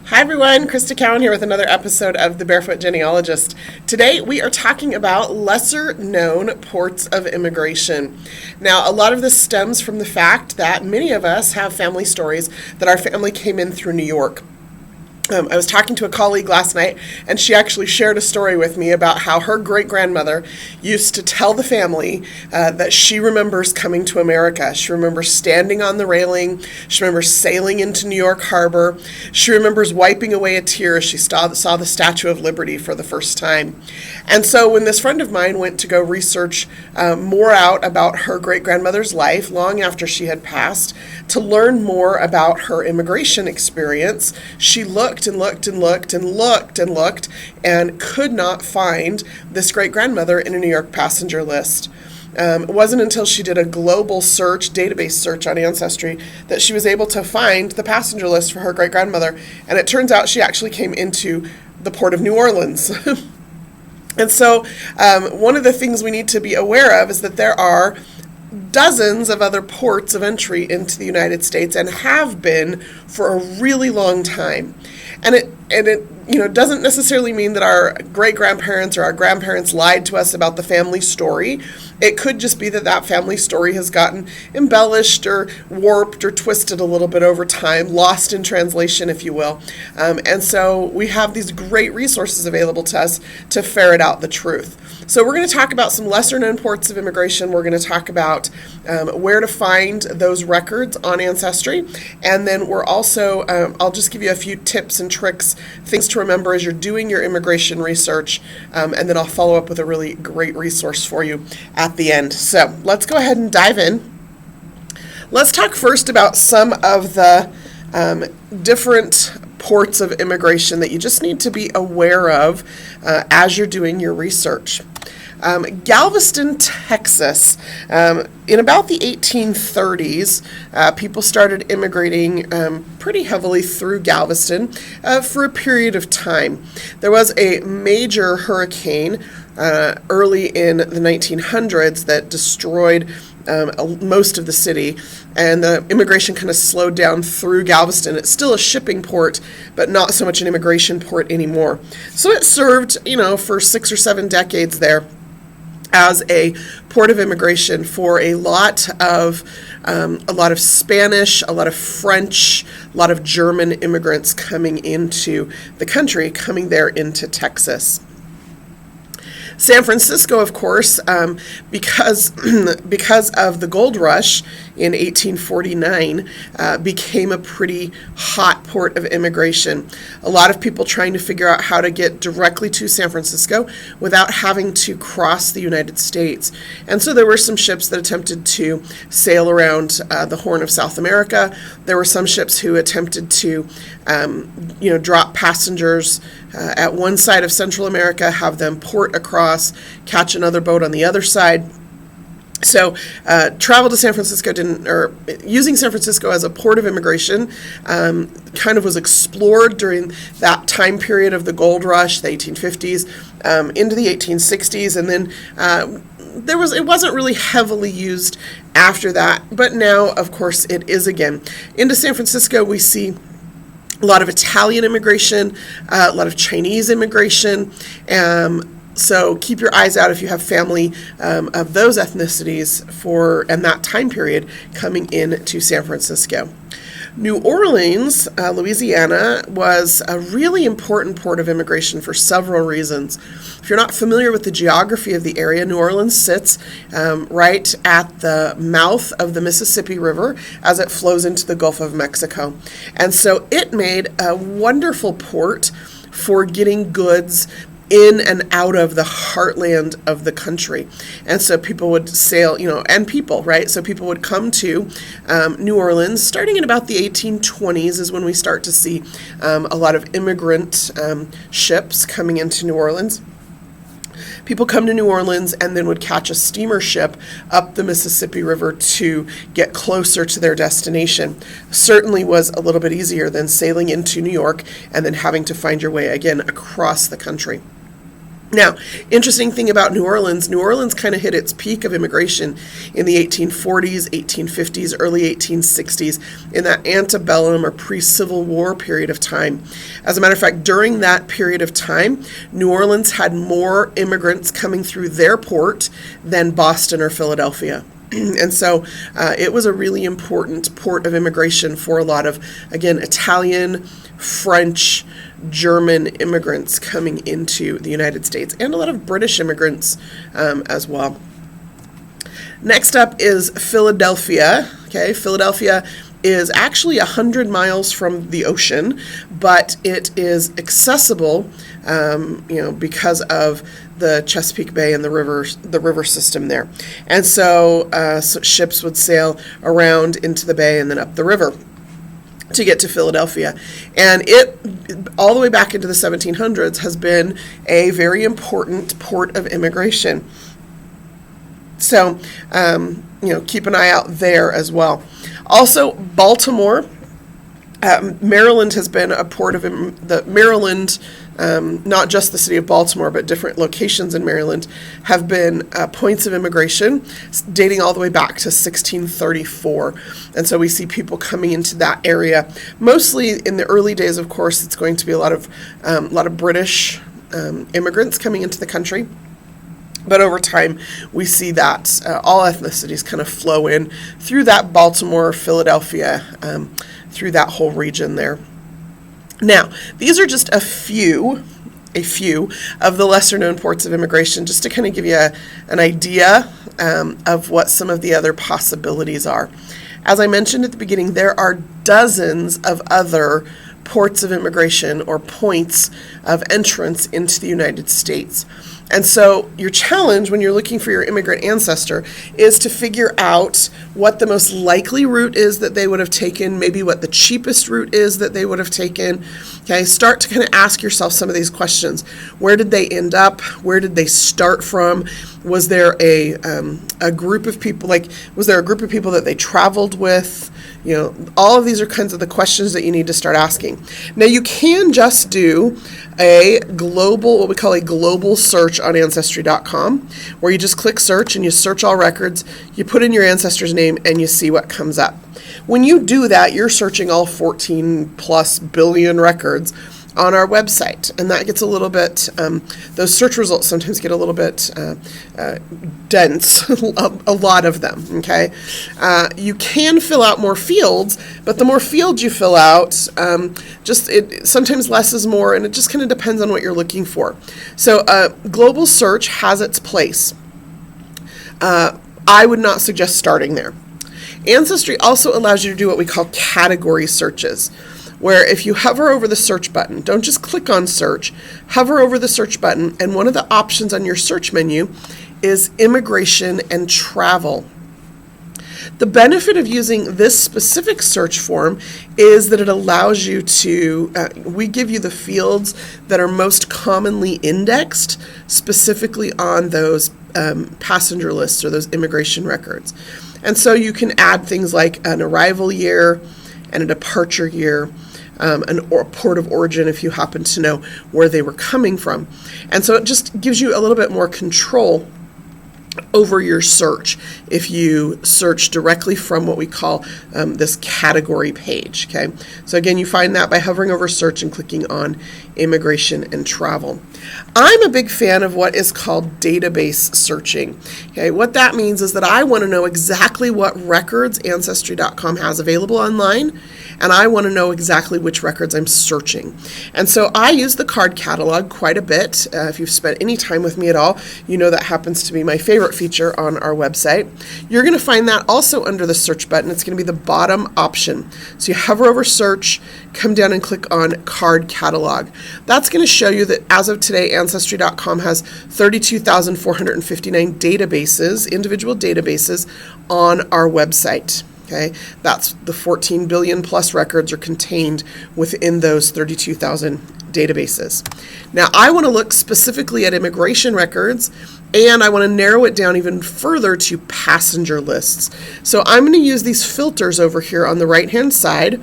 Hi everyone, Crista Cowan here with another episode of The Barefoot Genealogist. Today we are talking about lesser known ports of immigration. Now, a lot of this stems from the fact that many of us have family stories that our family came in through New York. I was talking to a colleague last night, and she actually shared a story with me about how her great-grandmother used to tell the family that she remembers coming to America. She remembers standing on the railing. She remembers sailing into New York Harbor. She remembers wiping away a tear as she saw the Statue of Liberty for the first time. And so when this friend of mine went to go research more out about her great-grandmother's life long after she had passed, to learn more about her immigration experience, she looked and looked and looked and looked and looked and could not find this great-grandmother in a New York passenger list. It wasn't until she did a global search, database search on Ancestry, that she was able to find the passenger list for her great-grandmother. And it turns out she actually came into the port of New Orleans. And so one of the things we need to be aware of is that there are dozens of other ports of entry into the United States and have been for a really long time. And it doesn't necessarily mean that our great-grandparents or our grandparents lied to us about the family story. It could just be that that family story has gotten embellished or warped or twisted a little bit over time, lost in translation, if you will. And so we have these great resources available to us to ferret out the truth. So we're going to talk about some lesser-known ports of immigration. We're going to talk about where to find those records on Ancestry. And then we're also, I'll just give you a few tips and tricks, things to remember as you're doing your immigration research. And then I'll follow up with a really great resource for you at the end. So let's go ahead and dive in. Let's talk first about some of the different ports of immigration that you just need to be aware of as you're doing your research. Galveston, Texas. In about the 1830s, people started immigrating pretty heavily through Galveston for a period of time. There was a major hurricane early in the 1900s that destroyed most of the city, and the immigration kind of slowed down through Galveston. It's still a shipping port, but not so much an immigration port anymore. So it served, for 6 or 7 decades there as a port of immigration for a lot of Spanish, a lot of French, a lot of German immigrants coming into the country, coming there into Texas. San Francisco, of course, because of the gold rush in 1849, became a pretty hot port of immigration. A lot of people trying to figure out how to get directly to San Francisco without having to cross the United States. And so there were some ships that attempted to sail around the Horn of South America. There were some ships who attempted to, drop passengers at one side of Central America, have them port across, catch another boat on the other side. So travel to San Francisco using San Francisco as a port of immigration kind of was explored during that time period of the gold rush, the 1850s, into the 1860s, and then it wasn't really heavily used after that, but now, of course, it is again. Into San Francisco, we see a lot of Italian immigration, a lot of Chinese immigration. So keep your eyes out if you have family of those ethnicities and that time period coming in to San Francisco. New Orleans, Louisiana, was a really important port of immigration for several reasons. If you're not familiar with the geography of the area, New Orleans sits right at the mouth of the Mississippi River as it flows into the Gulf of Mexico. And so it made a wonderful port for getting goods in and out of the heartland of the country. And so people would sail, and people, right? So people would come to New Orleans. Starting in about the 1820s is when we start to see a lot of immigrant ships coming into New Orleans. People come to New Orleans and then would catch a steamer ship up the Mississippi River to get closer to their destination. Certainly was a little bit easier than sailing into New York and then having to find your way again across the country. Now, interesting thing about New Orleans kind of hit its peak of immigration in the 1840s, 1850s, early 1860s, in that antebellum or pre-Civil War period of time. As a matter of fact, during that period of time, New Orleans had more immigrants coming through their port than Boston or Philadelphia. And so it was a really important port of immigration for a lot of, again, Italian, French, German immigrants coming into the United States, and a lot of British immigrants as well. Next up is Philadelphia. Okay, Philadelphia is actually 100 miles from the ocean, but it is accessible, because of the Chesapeake Bay and the river system there. And so ships would sail around into the bay and then up the river to get to Philadelphia. And it, all the way back into the 1700s, has been a very important port of immigration. So, keep an eye out there as well. Also, Baltimore, Maryland has been a port of Maryland. Not just the city of Baltimore, but different locations in Maryland have been points of immigration dating all the way back to 1634. And so we see people coming into that area. Mostly in the early days, of course, it's going to be a lot of British immigrants coming into the country. But over time, we see that all ethnicities kind of flow in through that Baltimore, Philadelphia, through that whole region there. Now, these are just a few of the lesser known ports of immigration, just to kind of give you an idea of what some of the other possibilities are. As I mentioned at the beginning, there are dozens of other ports of immigration or points of entrance into the United States. And so your challenge when you're looking for your immigrant ancestor is to figure out what the most likely route is that they would have taken, maybe what the cheapest route is that they would have taken. Okay, start to kind of ask yourself some of these questions. Where did they end up? Where did they start from? Was there a group of people, was there a group of people that they traveled with? All of these are kinds of the questions that you need to start asking. Now, you can just do what we call a global search on Ancestry.com, where you just click search and you search all records, you put in your ancestor's name, and you see what comes up. When you do that, you're searching all 14 plus billion records on our website, and that gets a little bit, those search results sometimes get a little bit dense, a lot of them, okay? You can fill out more fields, but the more fields you fill out, sometimes less is more, and it just kind of depends on what you're looking for. So global search has its place. I would not suggest starting there. Ancestry also allows you to do what we call category searches, where if you hover over the search button, don't just click on search, hover over the search button, and one of the options on your search menu is immigration and travel. The benefit of using this specific search form is that it allows you to, we give you the fields that are most commonly indexed specifically on those passenger lists or those immigration records. And so you can add things like an arrival year and a departure year, or port of origin if you happen to know where they were coming from. And so it just gives you a little bit more control over your search if you search directly from what we call this category page. Okay, so again, you find that by hovering over search and clicking on immigration and travel. I'm a big fan of what is called database searching. Okay, what that means is that I want to know exactly what records Ancestry.com has available online, and I want to know exactly which records I'm searching. And so I use the card catalog quite a bit. If you've spent any time with me at all, you know that happens to be my favorite feature on our website. You're going to find that also under the search button. It's going to be the bottom option. So you hover over search, come down and click on card catalog. That's going to show you that as of today, Ancestry.com has 32,459 databases, individual databases on our website. Okay, that's the 14 billion plus records are contained within those 32,000 databases. Now, I want to look specifically at immigration records, and I want to narrow it down even further to passenger lists. So I'm going to use these filters over here on the right-hand side.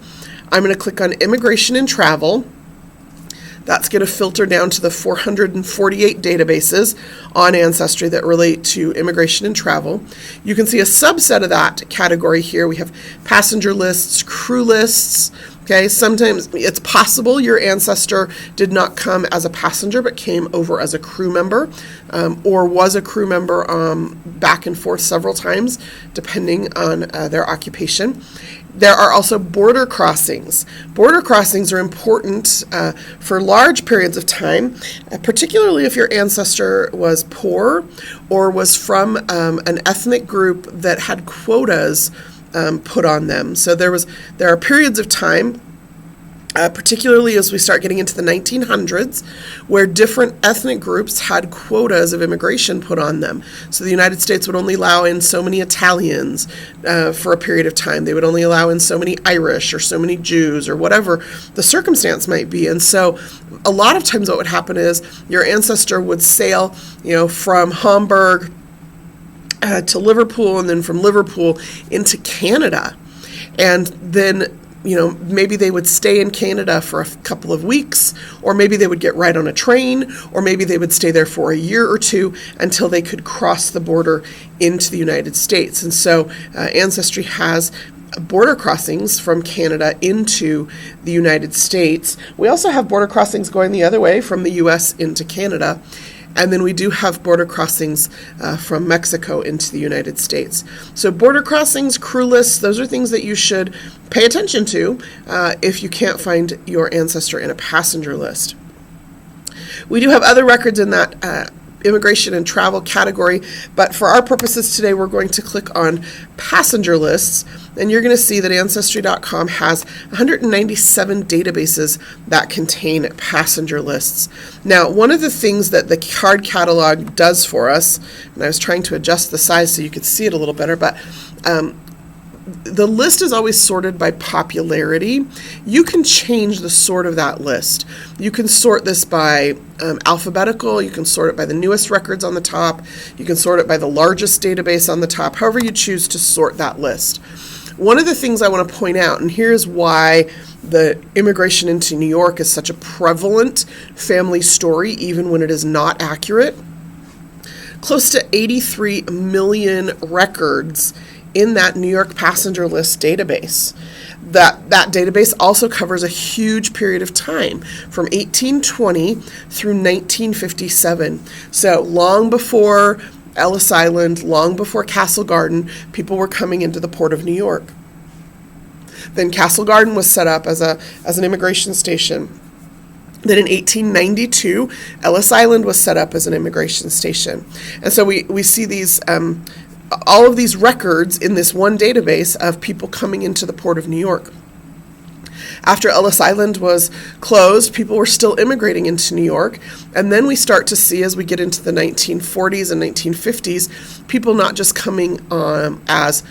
I'm going to click on immigration and travel. That's going to filter down to the 448 databases on Ancestry that relate to immigration and travel. You can see a subset of that category here. We have passenger lists, crew lists. Okay, sometimes it's possible your ancestor did not come as a passenger but came over as a crew member, or was a crew member back and forth several times, depending on their occupation. There are also border crossings. Border crossings are important for large periods of time, particularly if your ancestor was poor or was from an ethnic group that had quotas put on them. So there are periods of time, particularly as we start getting into the 1900s, where different ethnic groups had quotas of immigration put on them. So the United States would only allow in so many Italians for a period of time. They would only allow in so many Irish or so many Jews or whatever the circumstance might be. And so a lot of times what would happen is your ancestor would sail, from Hamburg to Liverpool, and then from Liverpool into Canada. And then maybe they would stay in Canada for a couple of weeks, or maybe they would get right on a train, or maybe they would stay there for a year or two until they could cross the border into the United States. And so Ancestry has border crossings from Canada into the United States. We also have border crossings going the other way from the U.S. into Canada. And then we do have border crossings from Mexico into the United States. So border crossings, crew lists, those are things that you should pay attention to if you can't find your ancestor in a passenger list. We do have other records in that immigration and travel category, but for our purposes today, we're going to click on passenger lists, and you're going to see that Ancestry.com has 197 databases that contain passenger lists. Now, one of the things that the card catalog does for us, and I was trying to adjust the size so you could see it a little better, but the list is always sorted by popularity. You can change the sort of that list. You can sort this by alphabetical. You can sort it by the newest records on the top. You can sort it by the largest database on the top, however you choose to sort that list. One of the things I want to point out, and here's why the immigration into New York is such a prevalent family story, even when it is not accurate. Close to 83 million records in that New York passenger list database. That database also covers a huge period of time from 1820 through 1957. So long before Ellis Island, long before Castle Garden, people were coming into the port of New York. Then Castle Garden was set up as an immigration station. Then in 1892, Ellis Island was set up as an immigration station. And so we see these all of these records in this one database of people coming into the port of New York. After Ellis Island was closed, people were still immigrating into New York. And then we start to see, as we get into the 1940s and 1950s, people not just coming as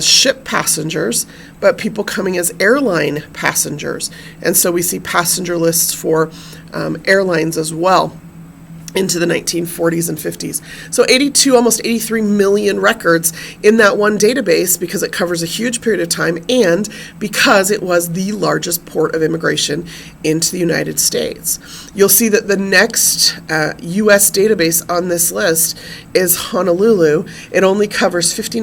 ship passengers, but people coming as airline passengers. And so we see passenger lists for airlines as well into the 1940s and 50s. So 82, almost 83 million records in that one database, because it covers a huge period of time and because it was the largest port of immigration into the United States. You'll see that the next U.S. database on this list is Honolulu. It only covers 60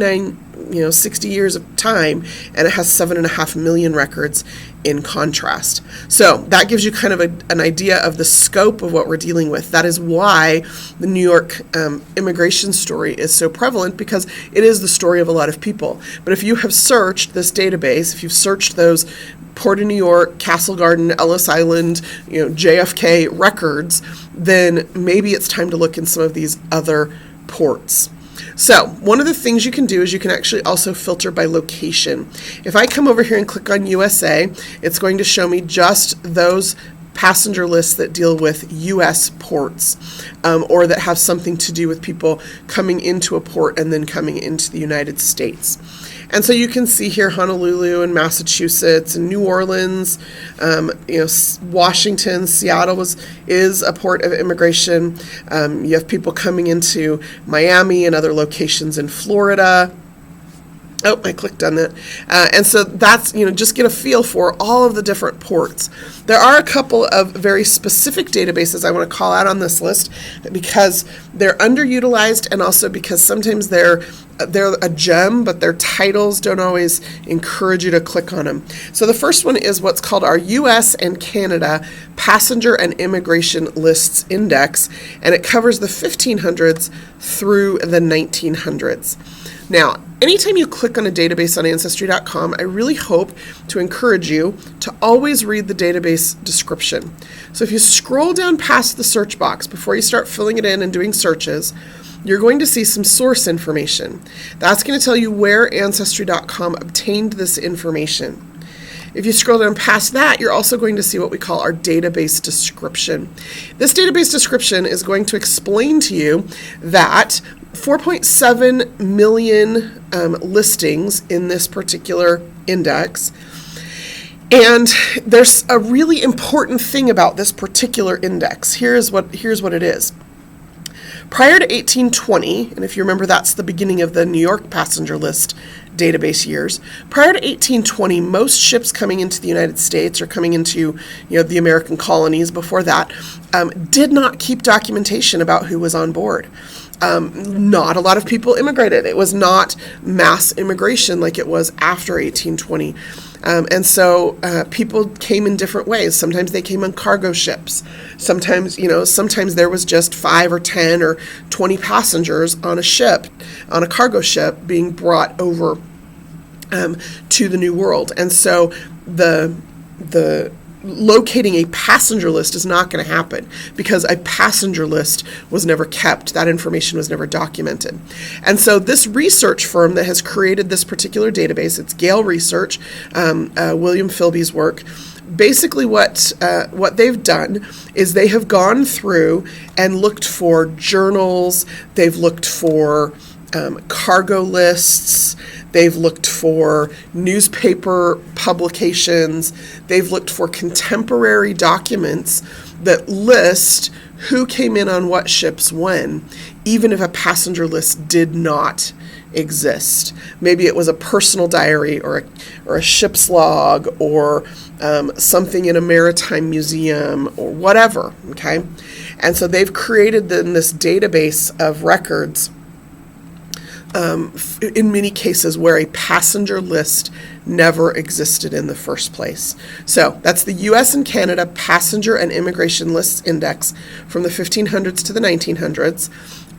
years of time, and it has 7.5 million records in contrast. So that gives you kind of an idea of the scope of what we're dealing with. That is why the New York immigration story is so prevalent, because it is the story of a lot of people. But if you have searched this database, if you've searched those Port of New York, Castle Garden, Ellis Island, JFK records, then maybe it's time to look in some of these other ports. So one of the things you can do is you can actually also filter by location. If I come over here and click on USA, it's going to show me just those passenger lists that deal with U.S. ports, or that have something to do with people coming into a port and then coming into the United States. And so you can see here Honolulu and Massachusetts and New Orleans, Washington, Seattle is a port of immigration. You have people coming into Miami and other locations in Florida. Oh, I clicked on that. And so that's, just get a feel for all of the different ports. There are a couple of very specific databases I want to call out on this list because they're underutilized and also because sometimes they're a gem, but their titles don't always encourage you to click on them. So the first one is what's called our U.S. and Canada Passenger and Immigration Lists Index, and it covers the 1500s through the 1900s. Now, anytime you click on a database on Ancestry.com, I really hope to encourage you to always read the database description. So if you scroll down past the search box before you start filling it in and doing searches, you're going to see some source information. That's going to tell you where Ancestry.com obtained this information. If you scroll down past that, you're also going to see what we call our database description. This database description is going to explain to you that 4.7 million listings in this particular index. And there's a really important thing about this particular index. Here's what it is. Prior to 1820, and if you remember that's the beginning of the New York passenger list database years, prior to 1820, most ships coming into the United States or coming into the American colonies before that did not keep documentation about who was on board. Not a lot of people immigrated. It was not mass immigration like it was after 1820. And so people came in different ways. Sometimes they came on cargo ships. Sometimes there was just 5 or 10 or 20 passengers on a ship, on a cargo ship being brought over to the New World. And so the locating a passenger list is not going to happen because a passenger list was never kept. That information was never documented. And so this research firm that has created this particular database, it's Gale Research, William Philby's work. Basically what they've done is they have gone through and looked for journals, they've looked for cargo lists, they've looked for newspaper publications, they've looked for contemporary documents that list who came in on what ships when, even if a passenger list did not exist. Maybe it was a personal diary or a ship's log or something in a maritime museum or whatever, okay? And so they've created then this database of records in many cases where a passenger list never existed in the first place. So that's the U.S. and Canada Passenger and Immigration Lists Index from the 1500s to the 1900s.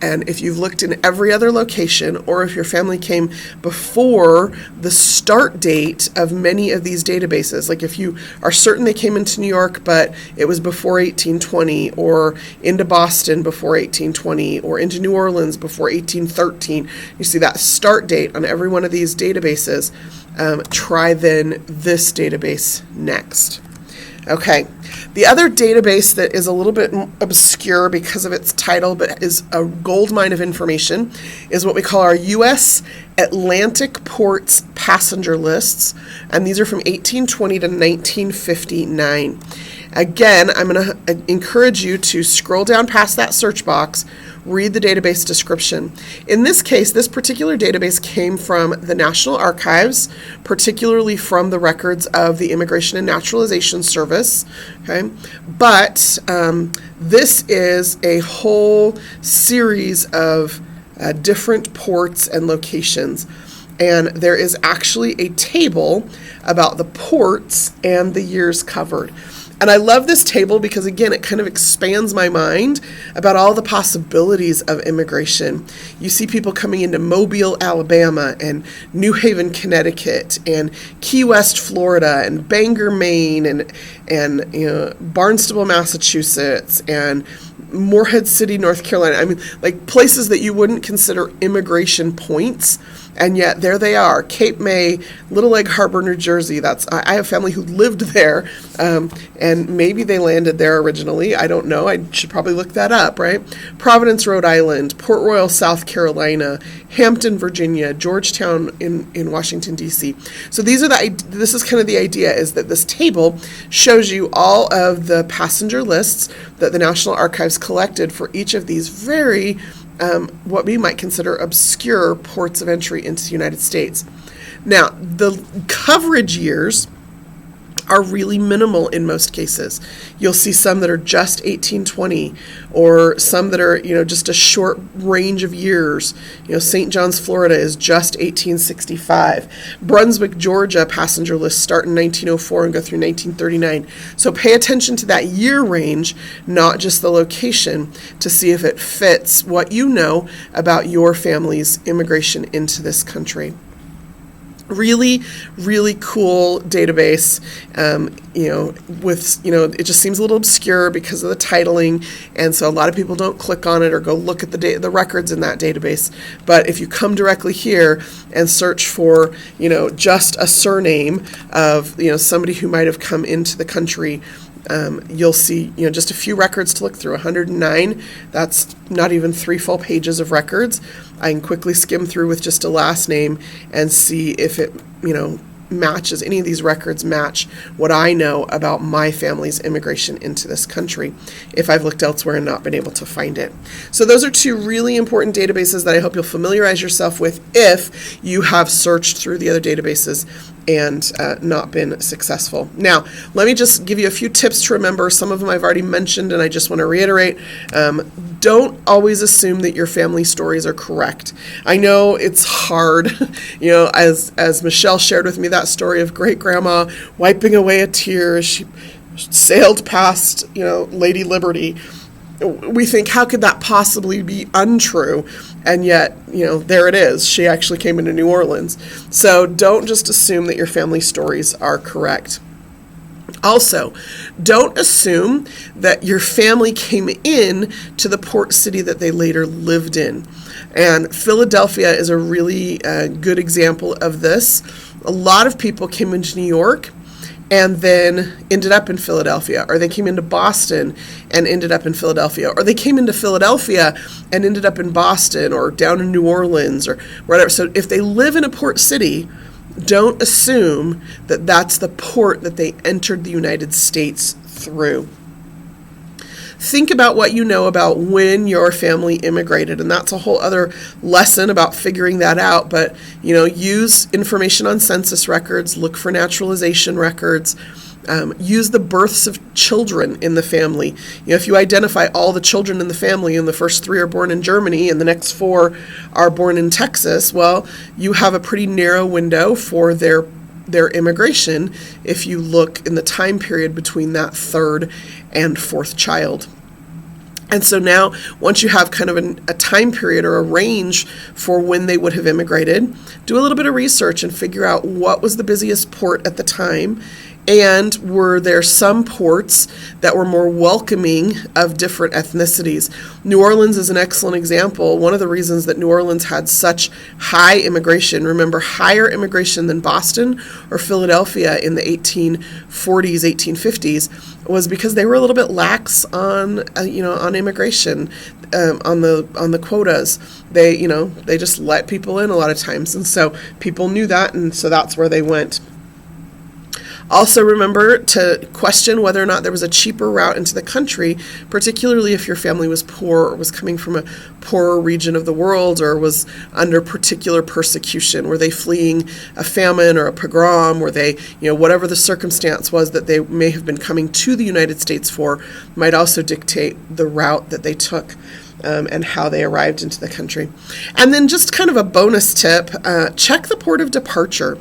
And if you've looked in every other location, or if your family came before the start date of many of these databases, like if you are certain they came into New York, but it was before 1820, or into Boston before 1820, or into New Orleans before 1813, you see that start date on every one of these databases. Try then this database next. Okay, the other database that is a little bit obscure because of its title, but is a goldmine of information, is what we call our U.S. Atlantic Ports Passenger Lists, and these are from 1820 to 1959. Again, I'm going to encourage you to scroll down past that search box, read the database description. In this case, this particular database came from the National Archives, particularly from the records of the Immigration and Naturalization Service. Okay, but this is a whole series of different ports and locations. And there is actually a table about the ports and the years covered. And I love this table because, again, it kind of expands my mind about all the possibilities of immigration. You see people coming into Mobile, Alabama, and New Haven, Connecticut, and Key West, Florida, and Bangor, Maine, and Barnstable, Massachusetts, and Morehead City, North Carolina. I mean, like places that you wouldn't consider immigration points, and yet there they are. Cape May, Little Egg Harbor, New Jersey. I have family who lived there, and maybe they landed there originally. I don't know. I should probably look that up, right? Providence, Rhode Island, Port Royal, South Carolina, Hampton, Virginia, Georgetown in Washington, D.C. So this is kind of the idea, is that this table shows you all of the passenger lists that the National Archives collected for each of these very what we might consider obscure ports of entry into the United States. Now, the coverage years are really minimal in most cases. You'll see some that are just 1820, or some that are, just a short range of years. St. John's, Florida is just 1865. Brunswick, Georgia passenger lists start in 1904 and go through 1939. So pay attention to that year range, not just the location, to see if it fits what you know about your family's immigration into this country. Really, really cool database. It just seems a little obscure because of the titling, and so a lot of people don't click on it or go look at the records in that database. But if you come directly here and search for, just a surname of, somebody who might have come into the country, you'll see, just a few records to look through. 109, that's not even 3 full pages of records. I can quickly skim through with just a last name and see if it, matches, any of these records match what I know about my family's immigration into this country, if I've looked elsewhere and not been able to find it. So those are 2 really important databases that I hope you'll familiarize yourself with if you have searched through the other databases and not been successful. Now, let me just give you a few tips to remember. Some of them I've already mentioned, and I just want to reiterate. Don't always assume that your family stories are correct. I know it's hard, as Michelle shared with me that story of great-grandma wiping away a tear as she sailed past, Lady Liberty. We think, how could that possibly be untrue? And yet, there it is. She actually came into New Orleans. So don't just assume that your family stories are correct. Also, don't assume that your family came in to the port city that they later lived in. And Philadelphia is a really good example of this. A lot of people came into New York and then ended up in Philadelphia, or they came into Boston and ended up in Philadelphia, or they came into Philadelphia and ended up in Boston or down in New Orleans or whatever. So if they live in a port city, don't assume that that's the port that they entered the United States through. Think about what you know about when your family immigrated, and that's a whole other lesson about figuring that out. But, use information on census records, look for naturalization records, use the births of children in the family. If you identify all the children in the family and the first 3 are born in Germany and the next 4 are born in Texas, well, you have a pretty narrow window for their immigration if you look in the time period between that 3rd and 4th child. And so now, once you have kind of a time period or a range for when they would have immigrated, do a little bit of research and figure out what was the busiest port at the time, and were there some ports that were more welcoming of different ethnicities. New Orleans is an excellent example. One of the reasons that New Orleans had such high immigration, remember, higher immigration than Boston or Philadelphia in the 1840s, 1850s, was because they were a little bit lax on immigration, on the quotas. They just let people in a lot of times, and so people knew that, and so that's where they went. Also remember to question whether or not there was a cheaper route into the country, particularly if your family was poor or was coming from a poorer region of the world or was under particular persecution. Were they fleeing a famine or a pogrom? Were they, whatever the circumstance was that they may have been coming to the United States for, might also dictate the route that they took. And how they arrived into the country. And then just kind of a bonus tip, check the port of departure.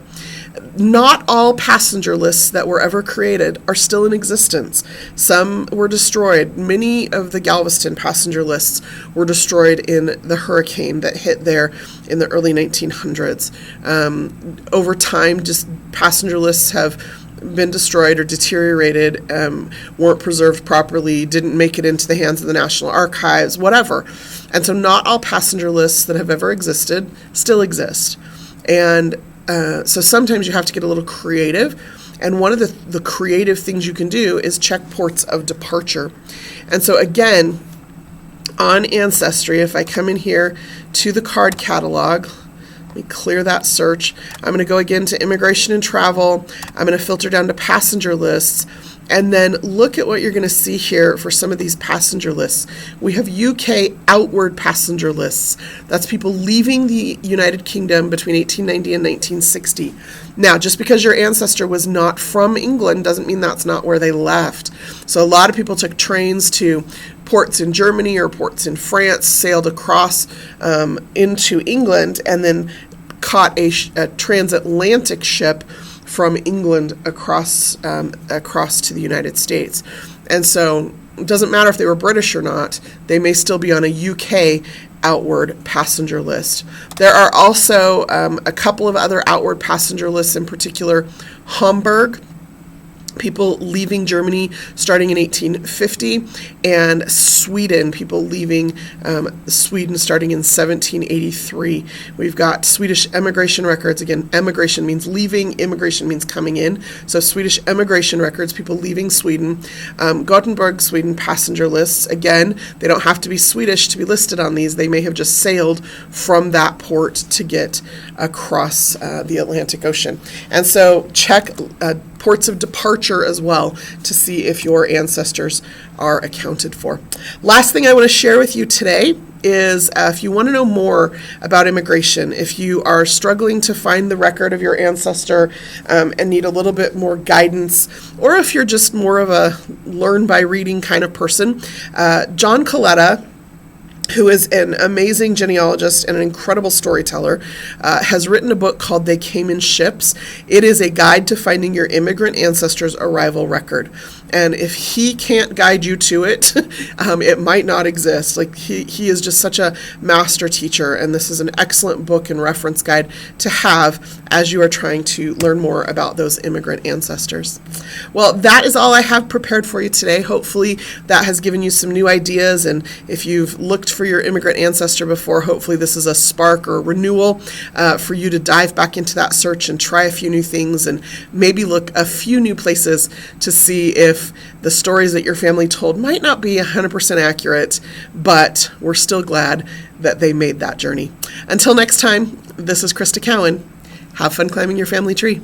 Not all passenger lists that were ever created are still in existence. Some were destroyed. Many of the Galveston passenger lists were destroyed in the hurricane that hit there in the early 1900s. Over time, just passenger lists have been destroyed or deteriorated, weren't preserved properly, didn't make it into the hands of the National Archives, whatever. And so not all passenger lists that have ever existed still exist. And so sometimes you have to get a little creative. And one of the creative things you can do is check ports of departure. And so again, on Ancestry, if I come in here to the card catalog, let me clear that search. I'm going to go again to immigration and travel. I'm going to filter down to passenger lists. And then look at what you're going to see here for some of these passenger lists. We have UK outward passenger lists. That's people leaving the United Kingdom between 1890 and 1960. Now, just because your ancestor was not from England doesn't mean that's not where they left. So a lot of people took trains to ports in Germany or ports in France, sailed across into England, and then caught a transatlantic ship from England across to the United States. And so it doesn't matter if they were British or not, they may still be on a UK outward passenger list. There are also a couple of other outward passenger lists, in particular Hamburg, people leaving Germany starting in 1850, and Sweden, people leaving Sweden starting in 1783. We've got Swedish emigration records. Again, emigration means leaving, immigration means coming in. So Swedish emigration records, people leaving Sweden. Gothenburg, Sweden passenger lists. Again, they don't have to be Swedish to be listed on these. They may have just sailed from that port to get across the Atlantic Ocean. And so check ports of departure as well to see if your ancestors are accounted for. Last thing I want to share with you today is if you want to know more about immigration, if you are struggling to find the record of your ancestor and need a little bit more guidance, or if you're just more of a learn by reading kind of person, John Coletta, who is an amazing genealogist and an incredible storyteller, has written a book called They Came in Ships. It is a guide to finding your immigrant ancestors' arrival record. And if he can't guide you to it, it might not exist. Like he is just such a master teacher, and this is an excellent book and reference guide to have as you are trying to learn more about those immigrant ancestors. Well, that is all I have prepared for you today. Hopefully that has given you some new ideas, and if you've looked for your immigrant ancestor before, hopefully this is a spark or a renewal for you to dive back into that search and try a few new things, and maybe look a few new places to see if the stories that your family told might not be 100% accurate, but we're still glad that they made that journey. Until next time, this is Crista Cowan. Have fun climbing your family tree.